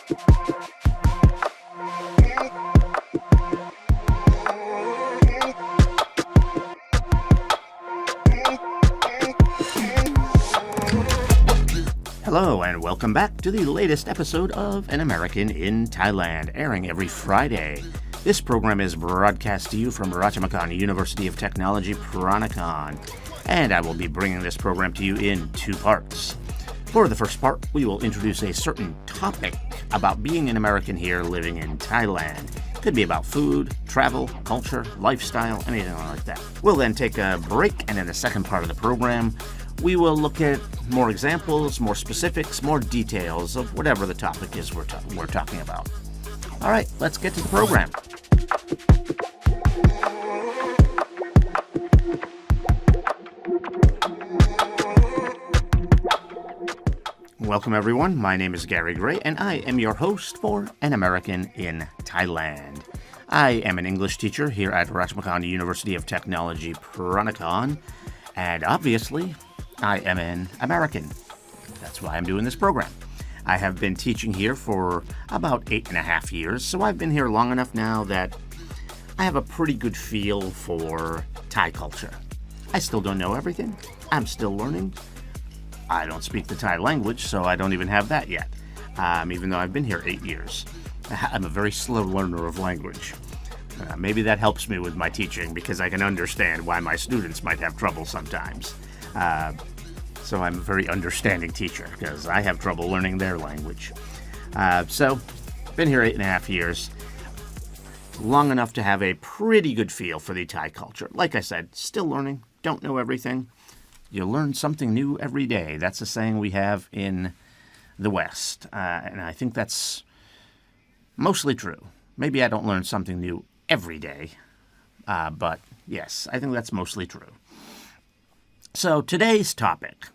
Hello and welcome back to the latest episode of An American in Thailand, airing every Friday. This program is broadcast to you from Ratchamakhan University of Technology, Peranakan, and I will be bringing this program to you in two parts. For the first part, we will introduce a certain topic about being an American here living in Thailand. Could be about food, travel, culture, lifestyle, anything like that. We'll then take a break, and in the second part of the program, we will look at more examples, more specifics, more details of whatever the topic is we're talking about. All right, let's get to the program. Welcome, everyone. My name is Gary Gray, and I am your host for An American in Thailand. I am an English teacher here at Ratchamakhan University of Technology, Peranakan, and obviously, I am an American. That's why I'm doing this program. I have been teaching here for about 8.5 years, so I've been here long enough now that I have a pretty good feel for Thai culture. I still don't know everything. I'm still learning. I don't speak the Thai language, so I don't even have that yet, even though I've been here 8 years. I'm a very slow learner of language. Maybe that helps me with my teaching because I can understand why my students might have trouble sometimes. So I'm a very understanding teacher because I have trouble learning their language. So, been here 8.5 years, long enough to have a pretty good feel for the Thai culture. Like I said, still learning, don't know everything. You learn something new every day. That's a saying we have in the West, and I think that's mostly true. Maybe I don't learn something new every day, but yes, I think that's mostly true. So today's topic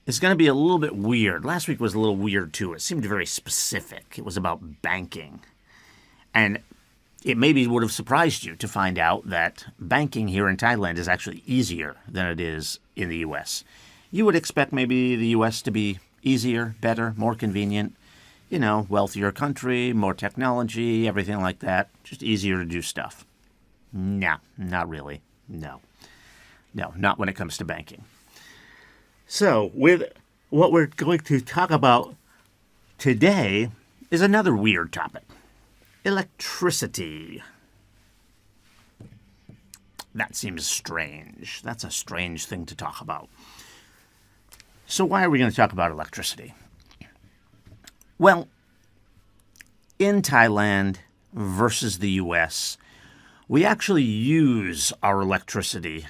is going to be a little bit weird. Last week was a little weird too. It seemed very specific. It was about banking. And it maybe would have surprised you to find out that banking here in Thailand is actually easier than it is in the U.S. You would expect maybe the U.S. to be easier, better, more convenient, wealthier country, more technology, everything like that. Just easier to do stuff. No, not really. No, not when it comes to banking. So, with what we're going to talk about today is another weird topic. Electricity. That seems strange. That's a strange thing to talk about. So why are we going to talk about electricity? Well, in Thailand versus the U.S., we actually use our electricity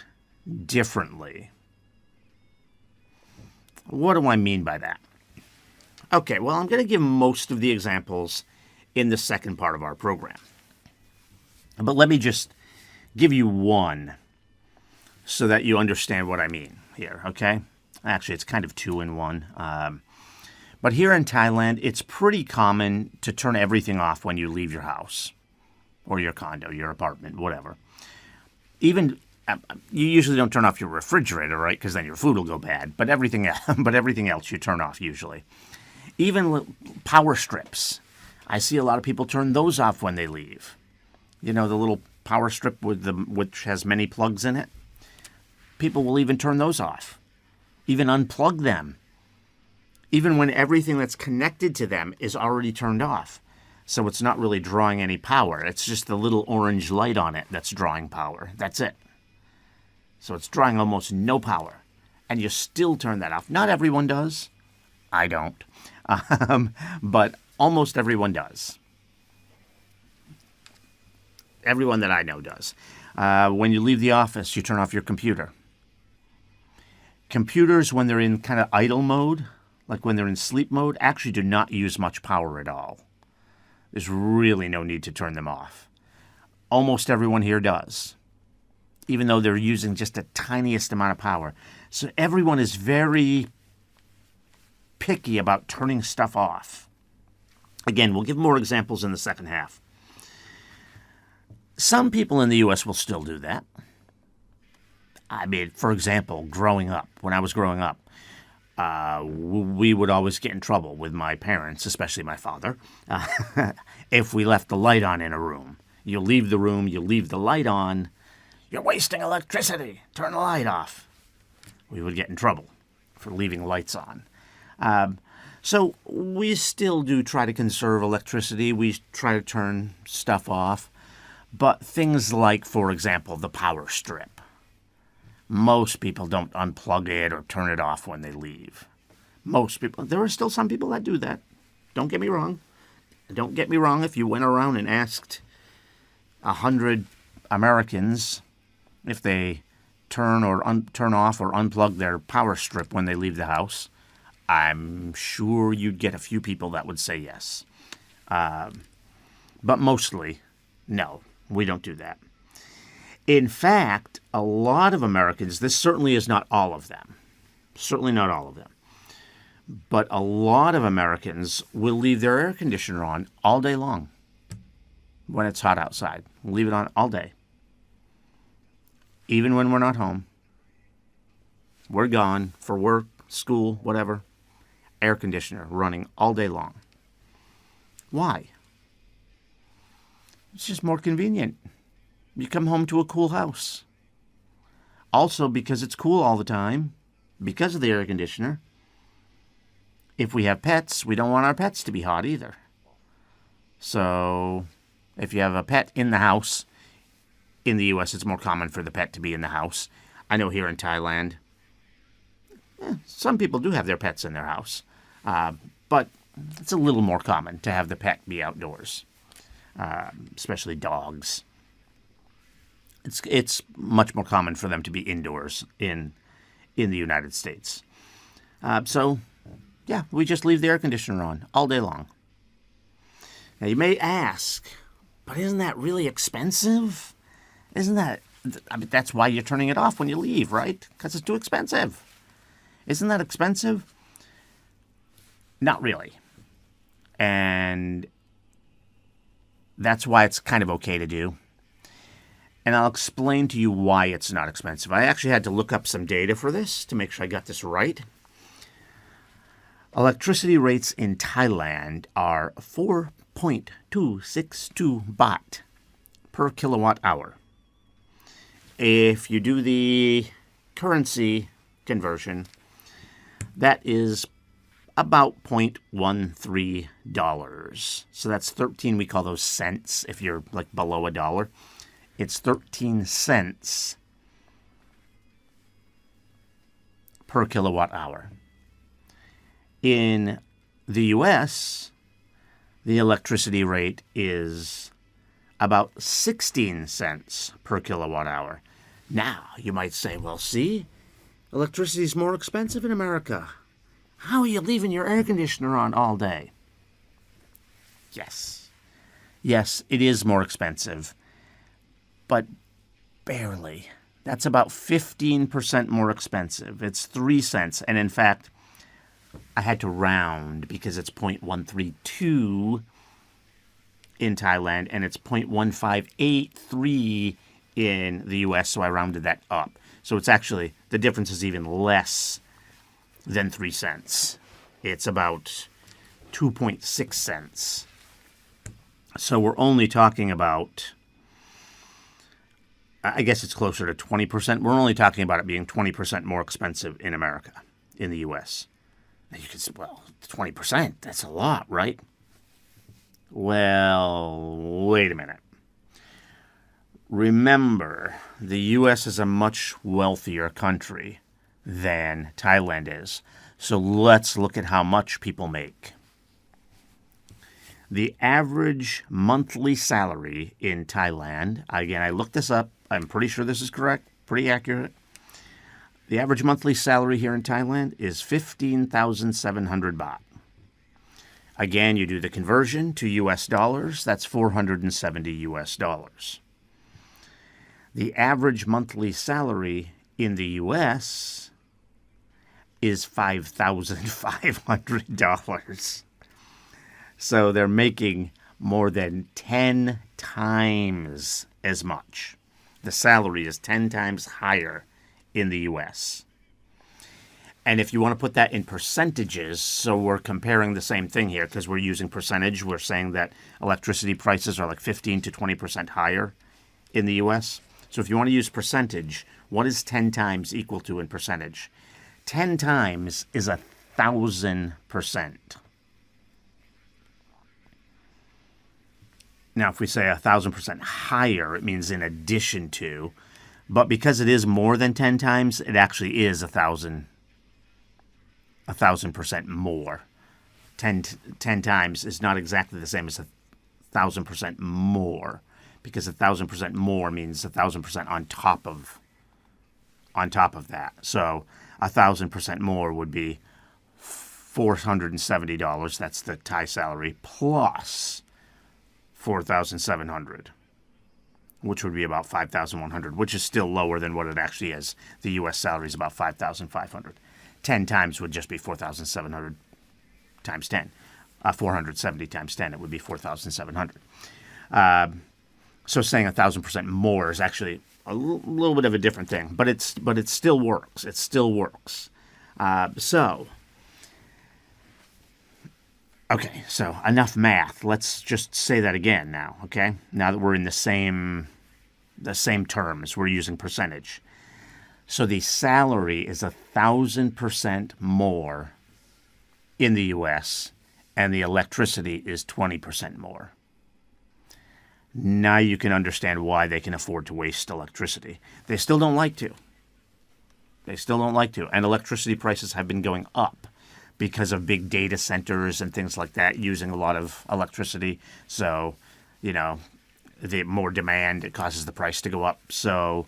differently. What do I mean by that? Okay, well, I'm going to give most of the examples in the second part of our program. But let me just give you one so that you understand what I mean here, okay? Actually, it's kind of two in one. But here in Thailand, it's pretty common to turn everything off when you leave your house or your condo, your apartment, whatever. Even you usually don't turn off your refrigerator, right? Because then your food will go bad. But everything else you turn off usually. Even power strips. I see a lot of people turn those off when they leave. The little power strip which has many plugs in it. People will even turn those off. Even unplug them. Even when everything that's connected to them is already turned off. So it's not really drawing any power. It's just the little orange light on it that's drawing power. That's it. So it's drawing almost no power. And you still turn that off. Not everyone does. I don't. But almost everyone does. Everyone that I know does. When you leave the office, you turn off your computer. Computers, when they're in kind of idle mode, like when they're in sleep mode, actually do not use much power at all. There's really no need to turn them off. Almost everyone here does, even though they're using just the tiniest amount of power. So everyone is very picky about turning stuff off. Again, we'll give more examples in the second half. Some people in the U.S. will still do that. I mean, for example, when I was growing up, we would always get in trouble with my parents, especially my father, if we left the light on in a room. You leave the room, you leave the light on, you're wasting electricity, turn the light off. We would get in trouble for leaving lights on. So we still do try to conserve electricity. We try to turn stuff off. But things like, for example, the power strip. Most people don't unplug it or turn it off when they leave. Most people. There are still some people that do that. Don't get me wrong. Don't get me wrong. If you went around and asked 100 Americans if they turn off or unplug their power strip when they leave the house, I'm sure you'd get a few people that would say yes. But mostly, no, we don't do that. In fact, a lot of Americans, this certainly is not all of them, certainly not all of them, but a lot of Americans will leave their air conditioner on all day long when it's hot outside. Leave it on all day. Even when we're not home. We're gone for work, school, whatever. Air conditioner running all day long. Why? It's just more convenient. You come home to a cool house. Also, because it's cool all the time, because of the air conditioner, if we have pets, we don't want our pets to be hot either. So, if you have a pet in the house, in the U.S., it's more common for the pet to be in the house. I know here in Thailand, some people do have their pets in their house, but it's a little more common to have the pet be outdoors, especially dogs. It's much more common for them to be indoors in the United States. So, yeah, we just leave the air conditioner on all day long. Now, you may ask, but isn't that really expensive? That's why you're turning it off when you leave, right? Because it's too expensive. Isn't that expensive? Not really. And that's why it's kind of okay to do. And I'll explain to you why it's not expensive. I actually had to look up some data for this to make sure I got this right. Electricity rates in Thailand are 4.262 baht per kilowatt hour. If you do the currency conversion, that is about $0.13. So that's 13, we call those cents if you're like below a dollar. It's 13 cents per kilowatt hour. In the U.S., the electricity rate is about 16 cents per kilowatt hour. Now, you might say, well, see, electricity is more expensive in America. How are you leaving your air conditioner on all day? Yes. Yes, it is more expensive, but barely. That's about 15% more expensive. It's 3 cents. And in fact, I had to round because it's 0.132 in Thailand and it's 0.1583 in the U.S., so I rounded that up. So it's actually, the difference is even less than 3 cents. It's about 2.6 cents. So we're only talking about, I guess it's closer to 20%. We're only talking about it being 20% more expensive in America, in the U.S. Now you can say, well, 20%, that's a lot, right? Well, wait a minute. Remember, the U.S. is a much wealthier country than Thailand is. So let's look at how much people make. The average monthly salary in Thailand, again, I looked this up. I'm pretty sure this is correct, pretty accurate. The average monthly salary here in Thailand is 15,700 baht. Again, you do the conversion to U.S. dollars, that's 470 U.S. dollars. The average monthly salary in the U.S. is $5,500. So they're making more than 10 times as much. The salary is 10 times higher in the U.S. And if you want to put that in percentages, so we're comparing the same thing here because we're using percentage. We're saying that electricity prices are like 15 to 20% higher in the U.S. So if you want to use percentage, what is 10 times equal to in percentage? 10 times is 1,000%. Now, if we say 1,000% higher, it means in addition to. But because it is more than 10 times, it actually is 1,000% more. 10 times is not exactly the same as 1,000% more, because 1,000% more means 1,000% on top of that. So 1,000% more would be $470. That's the Thai salary plus 4,700, which would be about 5,100, which is still lower than what it actually is. The U.S. salary is about 5,500. 10 times would just be 4,700 times 10. 470 times 10, it would be 4,700. So saying 1,000% more is actually a little bit of a different thing, but it still works. It still works. Okay, so enough math. Let's just say that again now, okay? Now that we're in the same terms, we're using percentage. So the salary is 1,000% more in the U.S., and the electricity is 20% more. Now you can understand why they can afford to waste electricity. They still don't like to. And electricity prices have been going up because of big data centers and things like that using a lot of electricity. So, the more demand, it causes the price to go up. So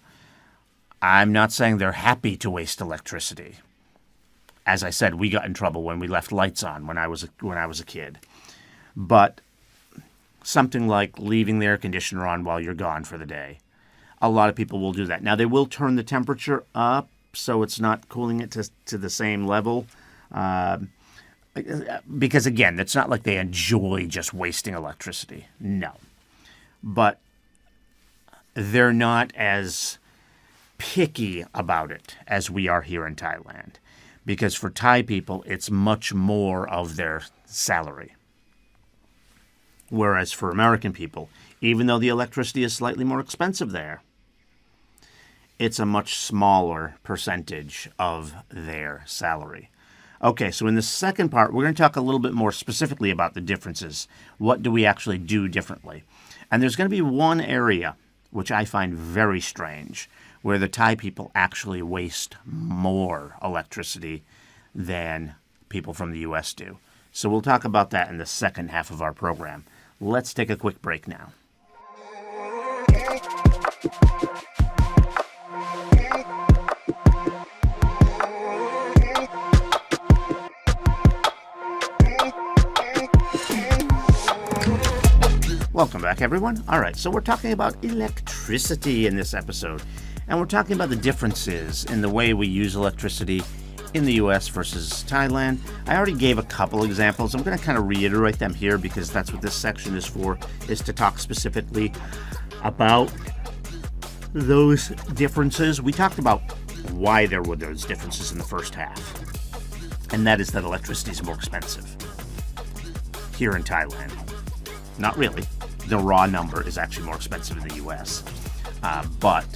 I'm not saying they're happy to waste electricity. As I said, we got in trouble when we left lights on when I was a kid. But something like leaving the air conditioner on while you're gone for the day, a lot of people will do that. Now, they will turn the temperature up so it's not cooling it to the same level. Because, again, it's not like they enjoy just wasting electricity. No. But they're not as picky about it as we are here in Thailand. Because for Thai people, it's much more of their salary. Whereas for American people, even though the electricity is slightly more expensive there, it's a much smaller percentage of their salary. Okay, so in the second part, we're going to talk a little bit more specifically about the differences. What do we actually do differently? And there's going to be one area, which I find very strange, where the Thai people actually waste more electricity than people from the U.S. do. So we'll talk about that in the second half of our program. Let's take a quick break now. Welcome back, everyone. All right, so we're talking about electricity in this episode, and we're talking about the differences in the way we use electricity in the U.S. versus Thailand. I already gave a couple examples. I'm going to kind of reiterate them here because that's what this section is for, is to talk specifically about those differences. We talked about why there were those differences in the first half, and that is that electricity is more expensive here in Thailand. Not really. The raw number is actually more expensive in the U.S., but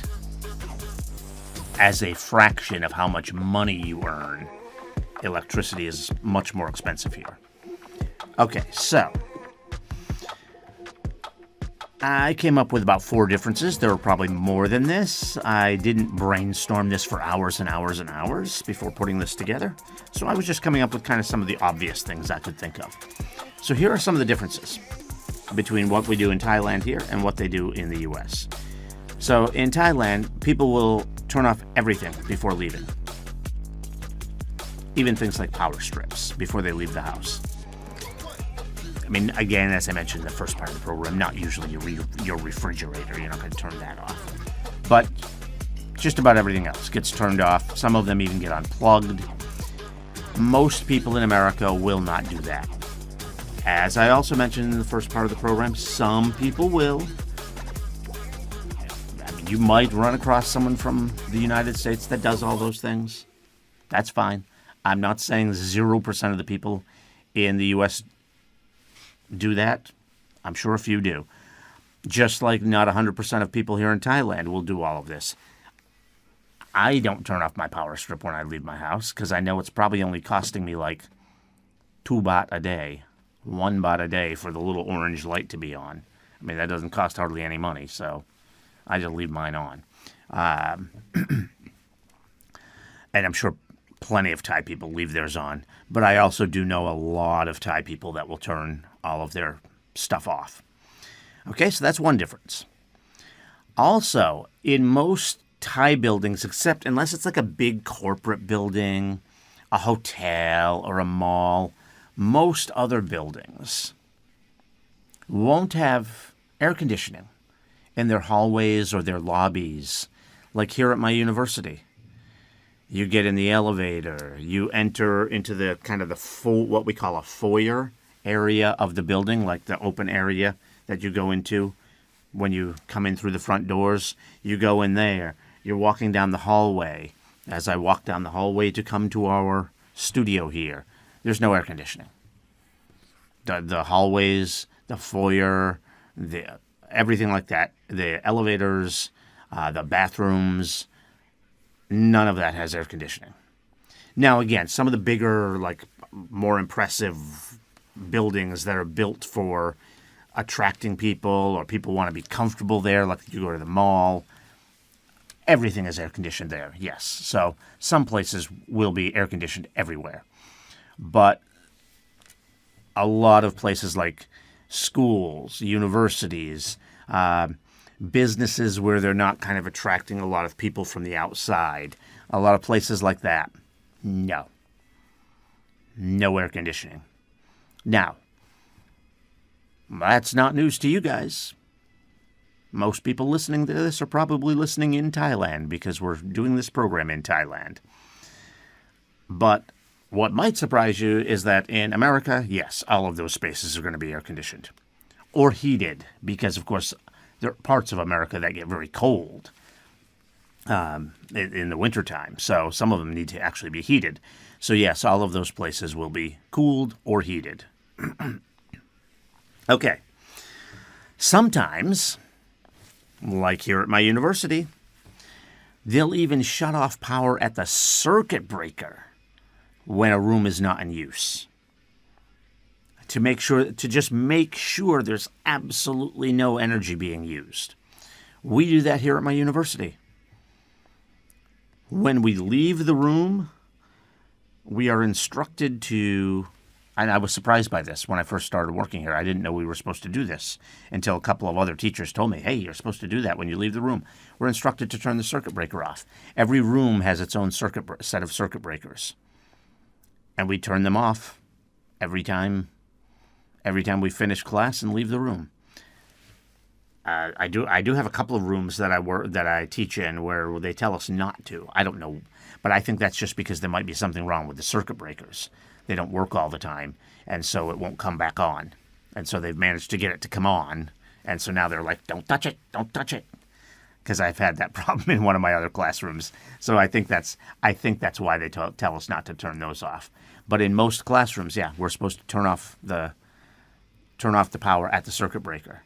as a fraction of how much money you earn, electricity is much more expensive here. Okay, so I came up with about 4 differences. There were probably more than this. I didn't brainstorm this for hours and hours and hours before putting this together, so I was just coming up with kind of some of the obvious things I could think of. So here are some of the differences between what we do in Thailand here and what they do in the U.S. So in Thailand, people will turn off everything before leaving. Even things like power strips before they leave the house. I mean, again, as I mentioned in the first part of the program, not usually your refrigerator. You're not going to turn that off. But just about everything else gets turned off. Some of them even get unplugged. Most people in America will not do that. As I also mentioned in the first part of the program, some people will. I mean, you might run across someone from the United States that does all those things. That's fine. I'm not saying 0% of the people in the U.S. do that. I'm sure a few do. Just like not 100% of people here in Thailand will do all of this. I don't turn off my power strip when I leave my house because I know it's probably only costing me like 2 baht a day, 1 baht a day for the little orange light to be on. I mean, that doesn't cost hardly any money, so I just leave mine on. And I'm sure plenty of Thai people leave theirs on. But I also do know a lot of Thai people that will turn all of their stuff off. Okay, so that's one difference. Also, in most Thai buildings, except unless it's like a big corporate building, a hotel, or a mall, most other buildings won't have air conditioning in their hallways or their lobbies, like here at my university. You get in the elevator, you enter into the kind of what we call a foyer area of the building, like the open area that you go into when you come in through the front doors. You go in there. You're walking down the hallway. As I walk down the hallway to come to our studio here, there's no air conditioning. The hallways, the foyer, everything like that, the elevators, the bathrooms, none of that has air conditioning. Now, again, some of the bigger, like more impressive buildings that are built for attracting people or people want to be comfortable there, like you go to the mall, everything is air conditioned there, yes. So some places will be air conditioned everywhere. But a lot of places like schools, universities, businesses where they're not kind of attracting a lot of people from the outside, a lot of places like that, no air conditioning. Now, that's not news to you guys. Most people listening to this are probably listening in Thailand because we're doing this program in Thailand. But what might surprise you is that in America, yes, all of those spaces are going to be air conditioned or heated because, of course, there are parts of America that get very cold in the wintertime. So some of them need to actually be heated. So, yes, all of those places will be cooled or heated. Okay. Sometimes, like here at my university, they'll even shut off power at the circuit breaker when a room is not in use. To just make sure there's absolutely no energy being used. We do that here at my university. When we leave the room, we are instructed to, and I was surprised by this when I first started working here. I didn't know we were supposed to do this until a couple of other teachers told me, hey, you're supposed to do that when you leave the room. We're instructed to turn the circuit breaker off. Every room has its own set of circuit breakers. And we turn them off every time we finish class and leave the room. I do have a couple of rooms that I teach in where they tell us not to. I don't know, but I think that's just because there might be something wrong with the circuit breakers. They don't work all the time, and so it won't come back on. And so they've managed to get it to come on, and so now they're like, don't touch it, because I've had that problem in one of my other classrooms. So I think that's why they tell us not to turn those off. But in most classrooms, yeah, we're supposed to turn off the power at the circuit breaker.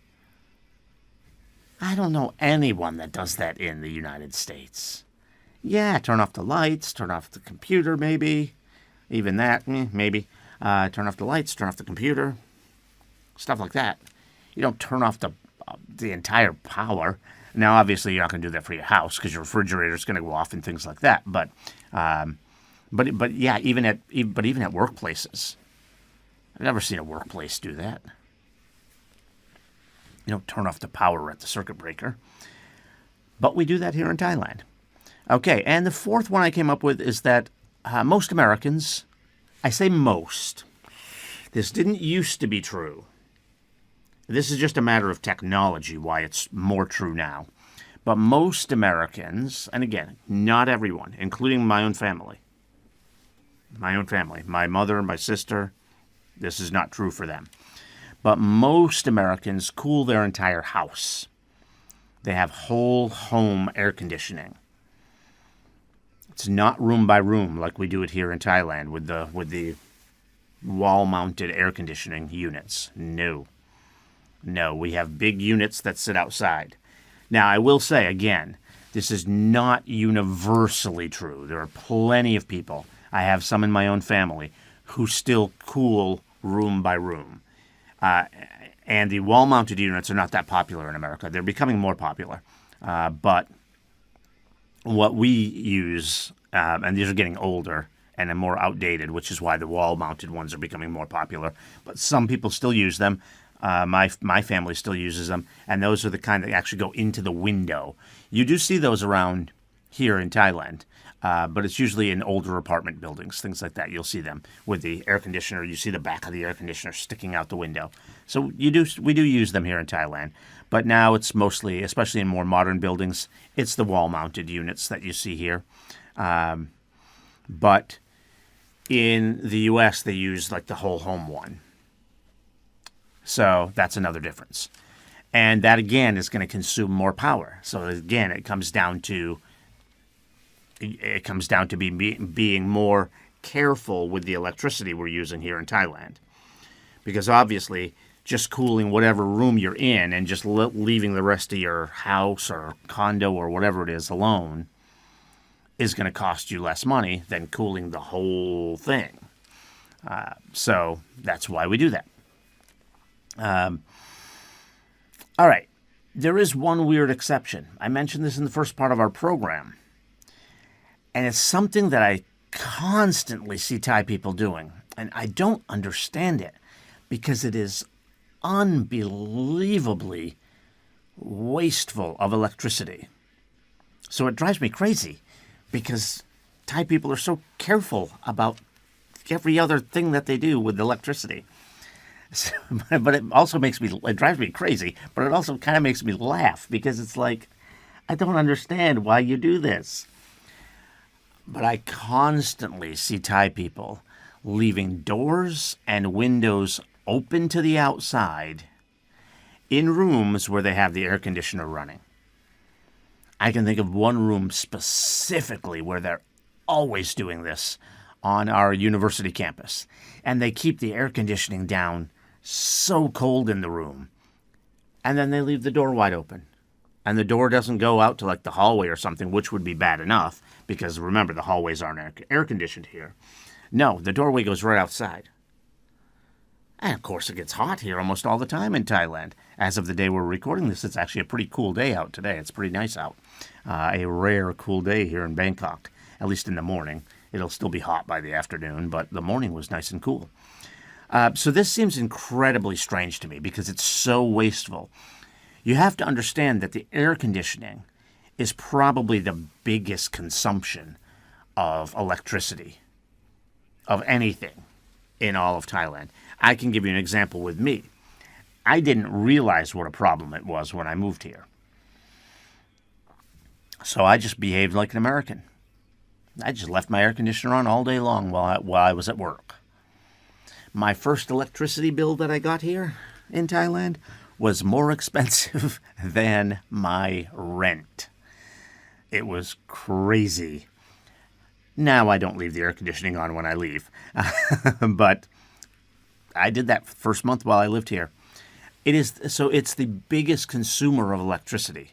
I don't know anyone that does that in the United States. Yeah, turn off the lights, turn off the computer, maybe. Even that, maybe. Turn off the lights, turn off the computer. Stuff like that. You don't turn off the entire power. Now, obviously, you're not going to do that for your house because your refrigerator is going to go off and things like that. But yeah, even at workplaces, I've never seen a workplace do that. You don't turn off the power at the circuit breaker. But we do that here in Thailand. Okay, and the fourth one I came up with is that most Americans, I say most, this didn't used to be true. This is just a matter of technology, why it's more true now. But most Americans, and again, not everyone, including my own family, my mother and my sister, this is not true for them. But most Americans cool their entire house. They have whole home air conditioning. It's not room by room like we do it here in Thailand with the wall-mounted air conditioning units. No. No, we have big units that sit outside. Now, I will say, again, this is not universally true. There are plenty of people, I have some in my own family, who still cool room by room. And the wall-mounted units are not that popular in America. They're becoming more popular. But what we use, and these are getting older and more outdated, which is why the wall-mounted ones are becoming more popular. But some people still use them. My family still uses them, and those are the kind that actually go into the window. You do see those around here in Thailand, but it's usually in older apartment buildings, things like that. You'll see them with the air conditioner. You see the back of the air conditioner sticking out the window. So we do use them here in Thailand, but now it's mostly, especially in more modern buildings, it's the wall-mounted units that you see here. But in the U.S., they use like the whole home one. So that's another difference. And that, again, is going to consume more power. So, again, it comes down to being more careful with the electricity we're using here in Thailand. Because, obviously, just cooling whatever room you're in and just leaving the rest of your house or condo or whatever it is alone is going to cost you less money than cooling the whole thing. So that's why we do that. All right. There is one weird exception. I mentioned this in the first part of our program. And it's something that I constantly see Thai people doing. And I don't understand it because it is unbelievably wasteful of electricity. So it drives me crazy because Thai people are so careful about every other thing that they do with electricity. But it also it drives me crazy, but it also kind of makes me laugh because it's like, I don't understand why you do this. But I constantly see Thai people leaving doors and windows open to the outside in rooms where they have the air conditioner running. I can think of one room specifically where they're always doing this on our university campus. And they keep the air conditioning down so cold in the room. And then they leave the door wide open. And the door doesn't go out to like the hallway or something, which would be bad enough. Because remember, the hallways aren't air conditioned here. No, the doorway goes right outside. And of course, it gets hot here almost all the time in Thailand. As of the day we're recording this, it's actually a pretty cool day out today. It's pretty nice out. A rare cool day here in Bangkok, at least in the morning. It'll still be hot by the afternoon, but the morning was nice and cool. So this seems incredibly strange to me because it's so wasteful. You have to understand that the air conditioning is probably the biggest consumption of electricity, of anything in all of Thailand. I can give you an example with me. I didn't realize what a problem it was when I moved here. So I just behaved like an American. I just left my air conditioner on all day long while I was at work. My first electricity bill that I got here in Thailand was more expensive than my rent. It was crazy. Now I don't leave the air conditioning on when I leave. But I did that first month while I lived here. It's the biggest consumer of electricity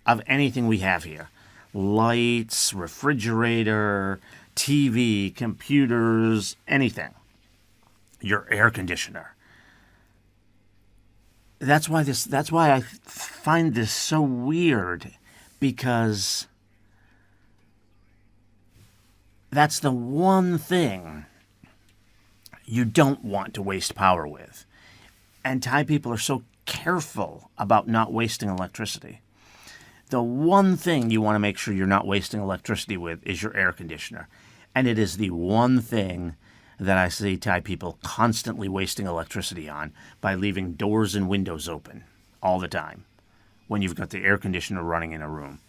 of anything we have here. Lights, refrigerator, TV, computers, anything. Your air conditioner. That's why I find this so weird, because that's the one thing you don't want to waste power with. And Thai people are so careful about not wasting electricity. The one thing you want to make sure you're not wasting electricity with is your air conditioner. And it is the one thing that I see Thai people constantly wasting electricity on by leaving doors and windows open all the time when you've got the air conditioner running in a room.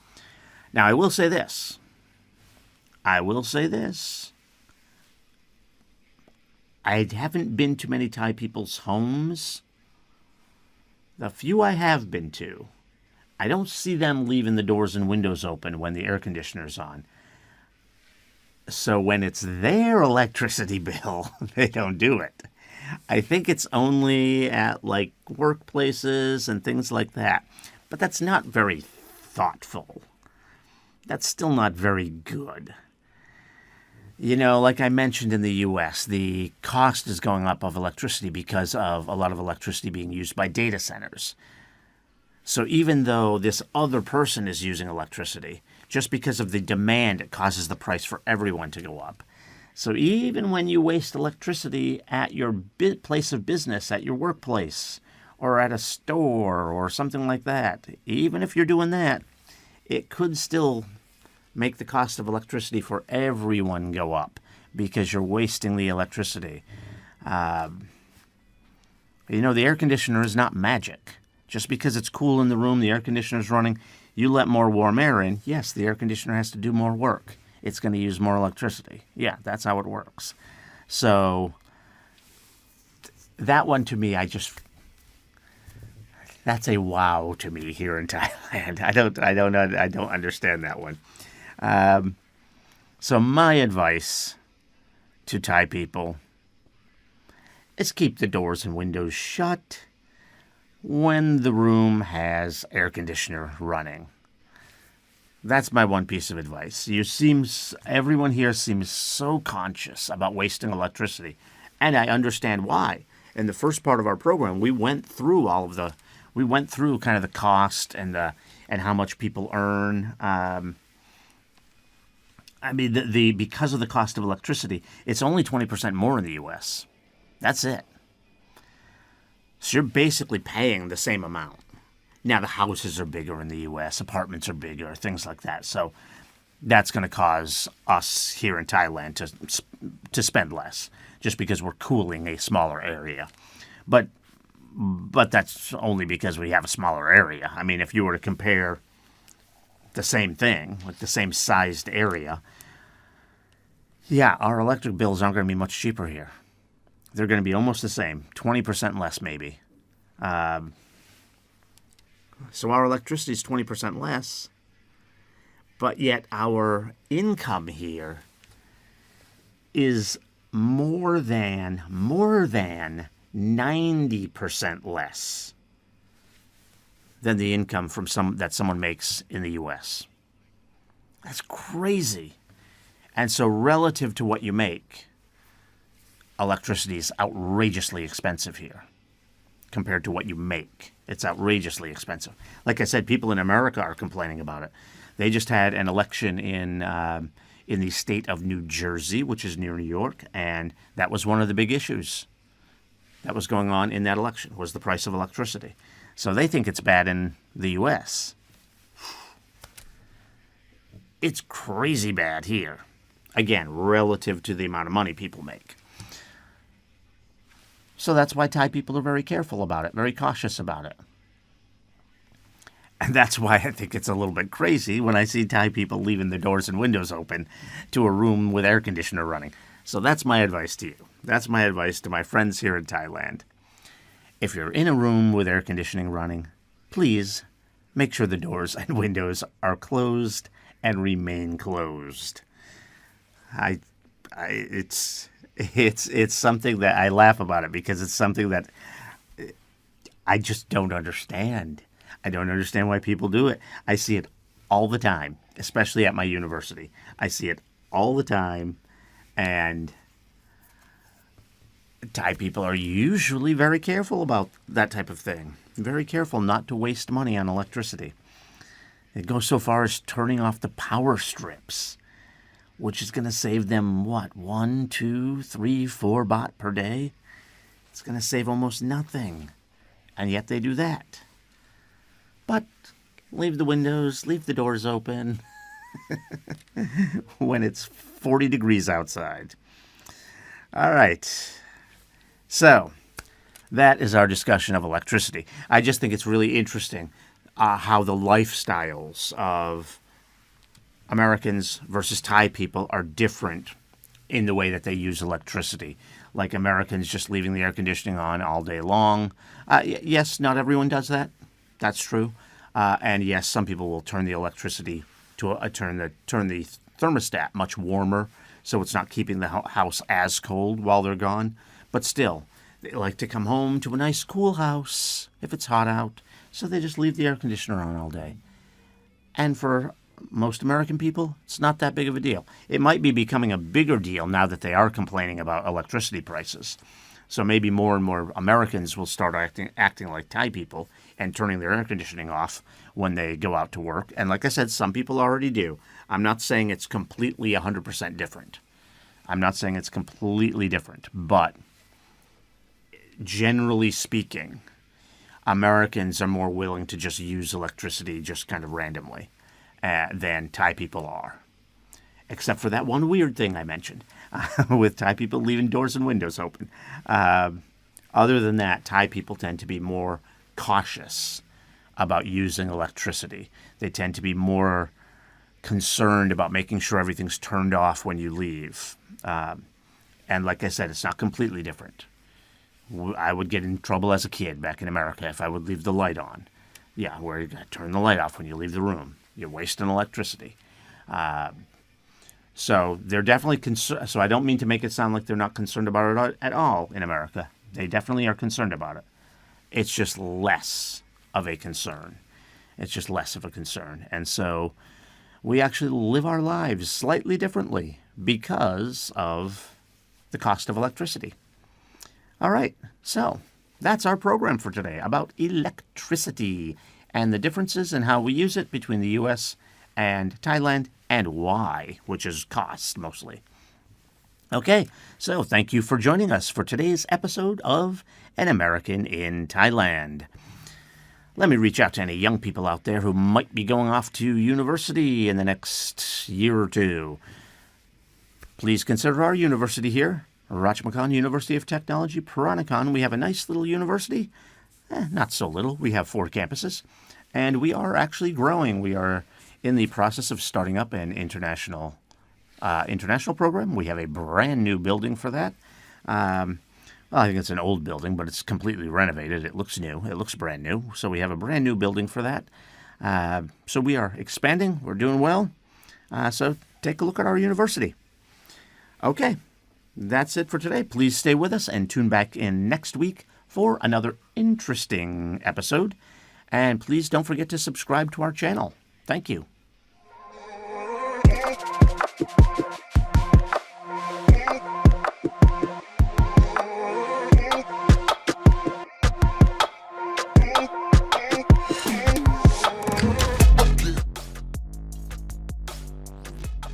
Now, I will say this. I haven't been to many Thai people's homes. The few I have been to, I don't see them leaving the doors and windows open when the air conditioner's on. So when it's their electricity bill, they don't do it. I think it's only at like workplaces and things like that. But that's not very thoughtful. That's still not very good. Like I mentioned in the US, the cost is going up of electricity because of a lot of electricity being used by data centers. So even though this other person is using electricity, just because of the demand, it causes the price for everyone to go up. So even when you waste electricity at your place of business, at your workplace, or at a store or something like that, even if you're doing that, it could still make the cost of electricity for everyone go up because you're wasting the electricity. The air conditioner is not magic. Just because it's cool in the room, the air conditioner's running, you let more warm air in, yes, the air conditioner has to do more work. It's going to use more electricity. Yeah, that's how it works. So that one to me, that's a wow to me here in Thailand. I don't understand that one. So my advice to Thai people is keep the doors and windows shut when the room has air conditioner running. That's my one piece of advice. Everyone here seems so conscious about wasting electricity, and I understand why. In the first part of our program, we went through kind of the cost and how much people earn. Because of the cost of electricity, it's only 20% more in the U.S. That's it. So you're basically paying the same amount. Now, the houses are bigger in the U.S., apartments are bigger, things like that. So that's going to cause us here in Thailand to spend less just because we're cooling a smaller area. But that's only because we have a smaller area. I mean, if you were to compare the same thing, like the same sized area, yeah, our electric bills aren't going to be much cheaper here. They're going to be almost the same, 20% less maybe. So our electricity is 20% less, but yet our income here is more than 90% less than the income that someone makes in the U.S. That's crazy. And so relative to what you make, electricity is outrageously expensive here compared to what you make. It's outrageously expensive. Like I said, people in America are complaining about it. They just had an election in the state of New Jersey, which is near New York, and that was one of the big issues that was going on in that election, was the price of electricity. So they think it's bad in the U.S. It's crazy bad here. Again, relative to the amount of money people make. So that's why Thai people are very careful about it, very cautious about it. And that's why I think it's a little bit crazy when I see Thai people leaving their doors and windows open to a room with air conditioner running. So that's my advice to you. That's my advice to my friends here in Thailand. If you're in a room with air conditioning running, please make sure the doors and windows are closed and remain closed. It's something that I laugh about it because it's something that I just don't understand. I don't understand why people do it. I see it all the time, especially at my university. I see it all the time, and Thai people are usually very careful about that type of thing. Very careful not to waste money on electricity. It goes so far as turning off the power strips, which is going to save them, 1, 2, 3, 4 baht per day? It's going to save almost nothing. And yet they do that. But leave the windows, leave the doors open when it's 40 degrees outside. All right. So that is our discussion of electricity. I just think it's really interesting how the lifestyles of Americans versus Thai people are different in the way that they use electricity. Like Americans just leaving the air conditioning on all day long. Yes, not everyone does that. That's true. And yes, some people will turn the electricity to turn the thermostat much warmer so it's not keeping the house as cold while they're gone. But still, they like to come home to a nice cool house if it's hot out, so they just leave the air conditioner on all day. And for most American people, it's not that big of a deal. It might be becoming a bigger deal now that they are complaining about electricity prices. So maybe more and more Americans will start acting like Thai people and turning their air conditioning off when they go out to work. And like I said, some people already do. I'm not saying it's completely 100% different. I'm not saying it's completely different. But generally speaking, Americans are more willing to just use electricity just kind of randomly than Thai people are. Except for that one weird thing I mentioned with Thai people leaving doors and windows open. Other than that, Thai people tend to be more cautious about using electricity. They tend to be more concerned about making sure everything's turned off when you leave. And like I said, it's not completely different. I would get in trouble as a kid back in America if I would leave the light on. Yeah, where you got to turn the light off when you leave the room. You're wasting electricity. So they're definitely concerned. So I don't mean to make it sound like they're not concerned about it at all in America. They definitely are concerned about it. It's just less of a concern. It's just less of a concern. And so we actually live our lives slightly differently because of the cost of electricity. All right, so that's our program for today about electricity and the differences in how we use it between the U.S. and Thailand and why, which is cost mostly. Okay, so thank you for joining us for today's episode of An American in Thailand. Let me reach out to any young people out there who might be going off to university in the next year or two. Please consider our university here, Ratchamakan University of Technology, Peranakan. We have a nice little university. Not so little. We have 4 campuses, and we are actually growing. We are in the process of starting up an international program. We have a brand new building for that. Well, I think it's an old building, but it's completely renovated. It looks new. It looks brand new. So we have a brand new building for that. So we are expanding. We're doing well. So take a look at our university. Okay, that's it for today. Please stay with us and tune back in next week for another interesting episode. And please don't forget to subscribe to our channel. Thank you.